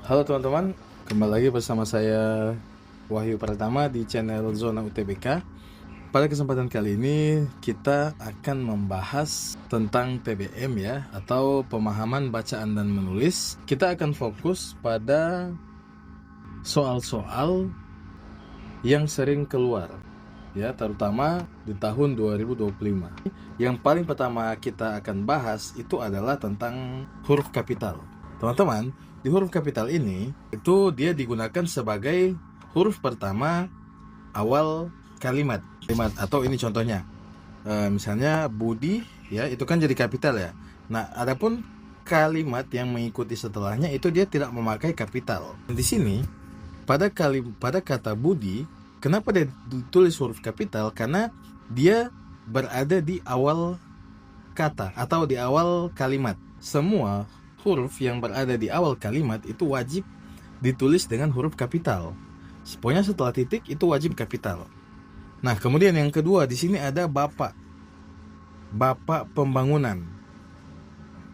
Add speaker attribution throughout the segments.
Speaker 1: Halo teman-teman, kembali lagi bersama saya Wahyu Pratama di channel Zona UTBK. Pada kesempatan kali ini kita akan membahas tentang PBM ya, atau pemahaman bacaan dan menulis. Kita akan fokus pada soal-soal yang sering keluar ya, terutama di tahun 2025. Yang paling pertama kita akan bahas itu adalah tentang huruf kapital. Teman-teman, di huruf kapital ini itu dia digunakan sebagai huruf pertama awal kalimat. Atau ini contohnya, misalnya Budi ya, itu kan jadi kapital ya. Nah, adapun kalimat yang mengikuti setelahnya itu dia tidak memakai kapital. Di sini pada kata Budi, kenapa dia ditulis huruf kapital? Karena dia berada di awal kata atau di awal kalimat. Semua huruf yang berada di awal kalimat itu wajib ditulis dengan huruf kapital. Pokoknya setelah titik itu wajib kapital. Nah, kemudian yang kedua di sini ada Bapak. Bapak Pembangunan.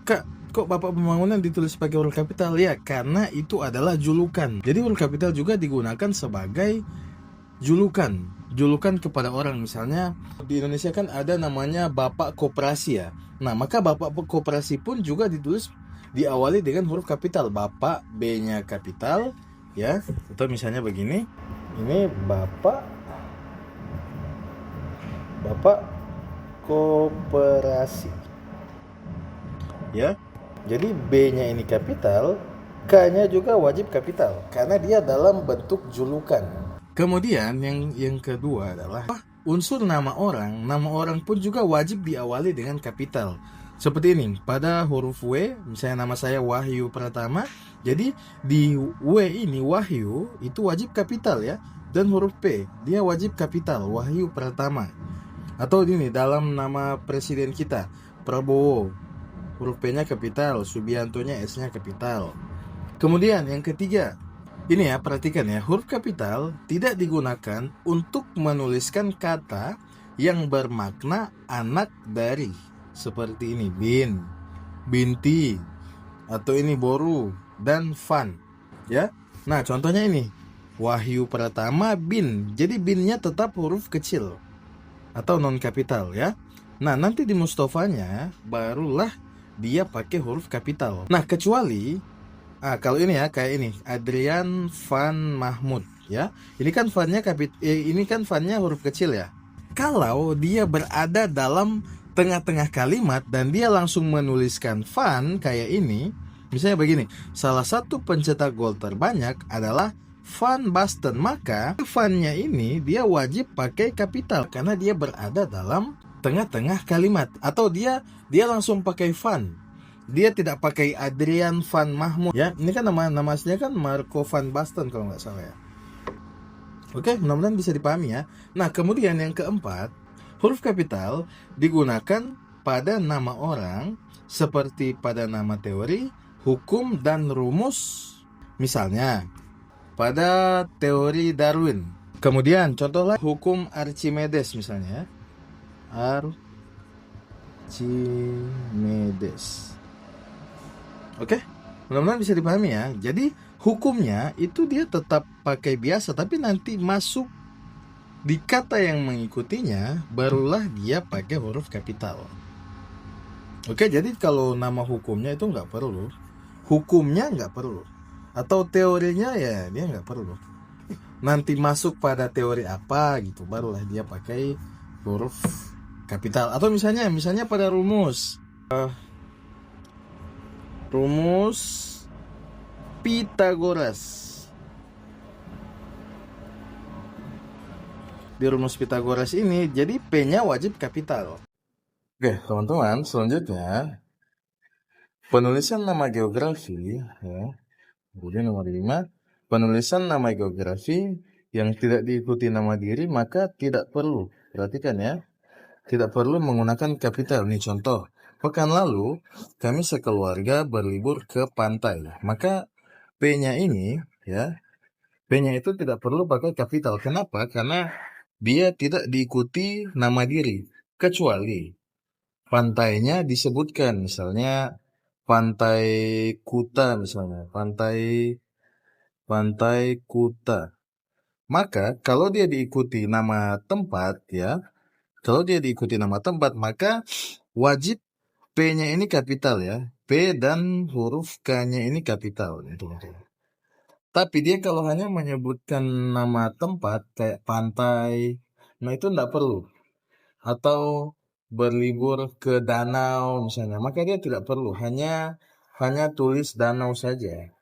Speaker 1: Kok Bapak Pembangunan ditulis sebagai huruf kapital? Ya, karena itu adalah julukan. Jadi huruf kapital juga digunakan sebagai julukan kepada orang. Misalnya di Indonesia kan ada namanya Bapak Koperasi ya. Nah, maka Bapak Koperasi pun juga ditulis diawali dengan huruf kapital. Bapak, B-nya kapital ya. Atau misalnya begini. Ini Bapak Koperasi. Ya. Jadi B-nya ini kapital, K-nya juga wajib kapital karena dia dalam bentuk julukan. Kemudian yang kedua adalah unsur nama orang. Nama orang pun juga wajib diawali dengan kapital. Seperti ini, pada huruf W, misalnya nama saya Wahyu Pratama, jadi di W ini Wahyu itu wajib kapital ya. Dan huruf P, dia wajib kapital, Wahyu Pratama. Atau ini dalam nama presiden kita, Prabowo, huruf P-nya kapital, Subianto-nya S-nya kapital. Kemudian yang ketiga, ini ya, perhatikan ya, huruf kapital tidak digunakan untuk menuliskan kata yang bermakna anak dari. Seperti ini, bin, binti, atau ini boru, dan fan. Ya. Nah, contohnya ini, Wahyu Pratama bin. Jadi binnya tetap huruf kecil atau non kapital ya. Nah, nanti di Mustofanya barulah dia pakai huruf kapital. Nah, kecuali kalau ini ya, kayak ini, Adrian Van Mahmud ya. Ini kan Van-nya huruf kecil ya. Kalau dia berada dalam tengah-tengah kalimat dan dia langsung menuliskan Van kayak ini, misalnya begini, salah satu pencetak gol terbanyak adalah Van Basten, maka Van-nya ini dia wajib pakai kapital karena dia berada dalam tengah-tengah kalimat. Atau dia langsung pakai Van, dia tidak pakai Adrian Van Mahmud ya. Ini kan nama aslinya kan Marco Van Basten kalau nggak salah ya. Oke, mudah-mudahan bisa dipahami ya. Nah, kemudian yang keempat, huruf kapital digunakan pada nama orang seperti pada nama teori, hukum, dan rumus. Misalnya, pada teori Darwin. Kemudian contohnya hukum Archimedes misalnya. Archimedes. Oke, mudah-mudahan bisa dipahami ya. Jadi hukumnya itu dia tetap pakai biasa, tapi nanti masuk di kata yang mengikutinya barulah dia pakai huruf kapital. Oke, jadi kalau nama hukumnya itu nggak perlu, hukumnya nggak perlu, atau teorinya ya dia nggak perlu. Nanti masuk pada teori apa gitu, barulah dia pakai huruf kapital. Atau misalnya pada rumus Pitagoras. Di rumus Pitagoras ini jadi P-nya wajib kapital. Oke, teman-teman, selanjutnya penulisan nama geografi ya. Kemudian nomor 5, penulisan nama geografi yang tidak diikuti nama diri maka tidak perlu. Perhatikan ya. Tidak perlu menggunakan kapital. Nih contoh, pekan lalu kami sekeluarga berlibur ke pantai. Maka P-nya ini ya, P-nya itu tidak perlu pakai kapital. Kenapa? Karena dia tidak diikuti nama diri. Kecuali pantainya disebutkan, misalnya Pantai Kuta misalnya, Pantai Pantai Kuta. Maka kalau dia diikuti nama tempat ya, kalau dia diikuti nama tempat maka wajib P-nya ini kapital ya. P dan huruf K-nya ini kapital. Tapi dia kalau hanya menyebutkan nama tempat kayak pantai, nah itu enggak perlu. Atau berlibur ke danau misalnya, maka dia tidak perlu. Hanya tulis danau saja.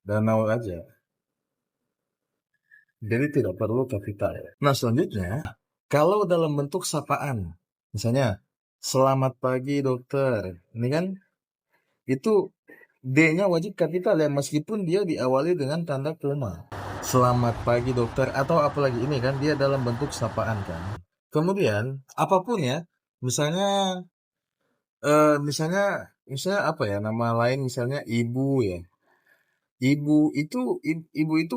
Speaker 1: Danau aja. Jadi tidak perlu kapital. Nah selanjutnya, kalau dalam bentuk sapaan, misalnya, selamat pagi dokter. Ini kan, itu D-nya wajib kapital ya, meskipun dia diawali dengan tanda koma. Selamat pagi dokter, atau apalagi ini kan, dia dalam bentuk sapaan kan. Kemudian, apapun ya, misalnya, misalnya apa ya, nama lain misalnya ibu ya. Ibu itu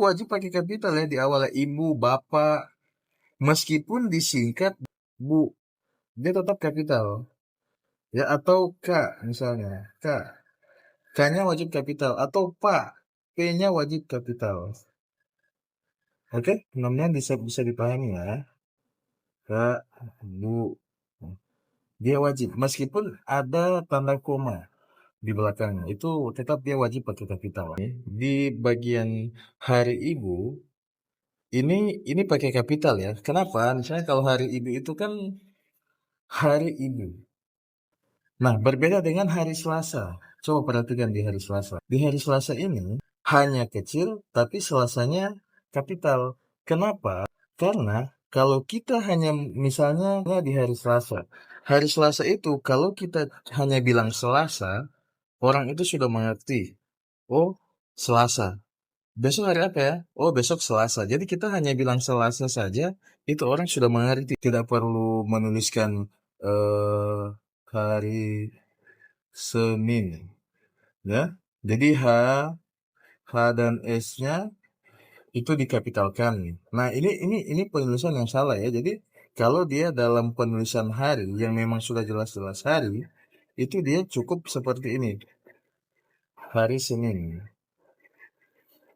Speaker 1: wajib pakai kapital ya, di awalnya ibu, bapak, meskipun disingkat bu, dia tetap kapital. Ya, atau K misalnya, K-nya wajib kapital, atau Pak, P-nya wajib kapital. Oke, namanya bisa dipahami ya. Kak, Bu, dia wajib, meskipun ada tanda koma di belakangnya, itu tetap dia wajib pakai kapital. Di bagian hari ibu, ini pakai kapital ya. Kenapa? Misalnya kalau hari ibu itu kan hari ibu. Nah, berbeda dengan hari Selasa. Coba perhatikan di hari Selasa. Di hari Selasa ini hanya kecil, tapi Selasanya kapital. Kenapa? Karena kalau kita hanya misalnya di hari Selasa itu kalau kita hanya bilang Selasa, orang itu sudah mengerti. Oh, Selasa. Besok hari apa ya? Oh, besok Selasa. Jadi kita hanya bilang Selasa saja, itu orang sudah mengerti. Tidak perlu menuliskan eh hari Senin, ya. Jadi H dan S-nya itu dikapitalkan. Nah, ini penulisan yang salah ya. Jadi kalau dia dalam penulisan hari yang memang sudah jelas-jelas hari, itu dia cukup seperti ini. Hari Senin.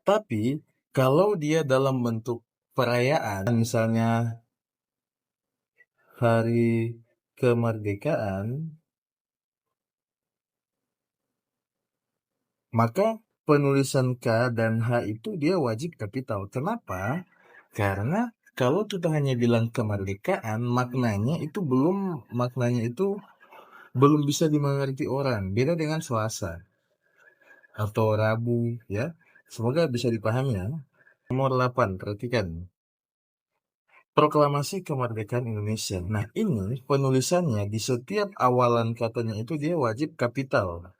Speaker 1: Tapi kalau dia dalam bentuk perayaan, misalnya hari kemerdekaan, maka penulisan K dan H itu dia wajib kapital. Kenapa? Karena kalau kita hanya bilang kemerdekaan, maknanya itu belum bisa dimengerti orang. Beda dengan Selasa atau Rabu ya. Semoga bisa dipahami ya. Nomor 8, perhatikan. Proklamasi Kemerdekaan Indonesia. Nah, ini penulisannya di setiap awalan katanya itu dia wajib kapital.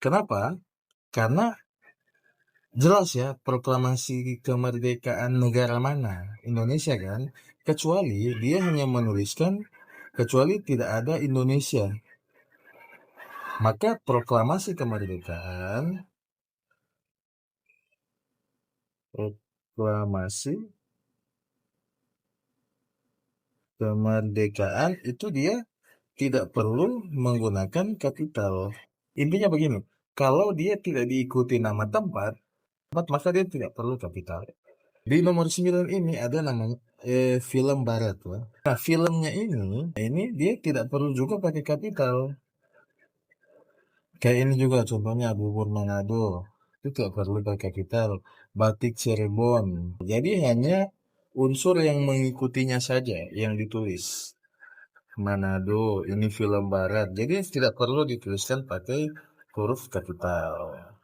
Speaker 1: Kenapa? Karena jelas ya, proklamasi kemerdekaan negara mana? Indonesia kan? Kecuali dia hanya menuliskan kecuali tidak ada Indonesia. Maka proklamasi kemerdekaan itu dia tidak perlu menggunakan kapital. Intinya begini, kalau dia tidak diikuti nama tempat, maka dia tidak perlu kapital. Di nomor 9 ini ada namanya film barat. Nah, filmnya ini dia tidak perlu juga pakai kapital. Kayak ini juga contohnya bubur Manado. Itu tidak perlu pakai kapital. Batik Cirebon. Jadi hanya unsur yang mengikutinya saja yang ditulis. Manado, ini film barat. Jadi tidak perlu dituliskan pakai huruf kapital.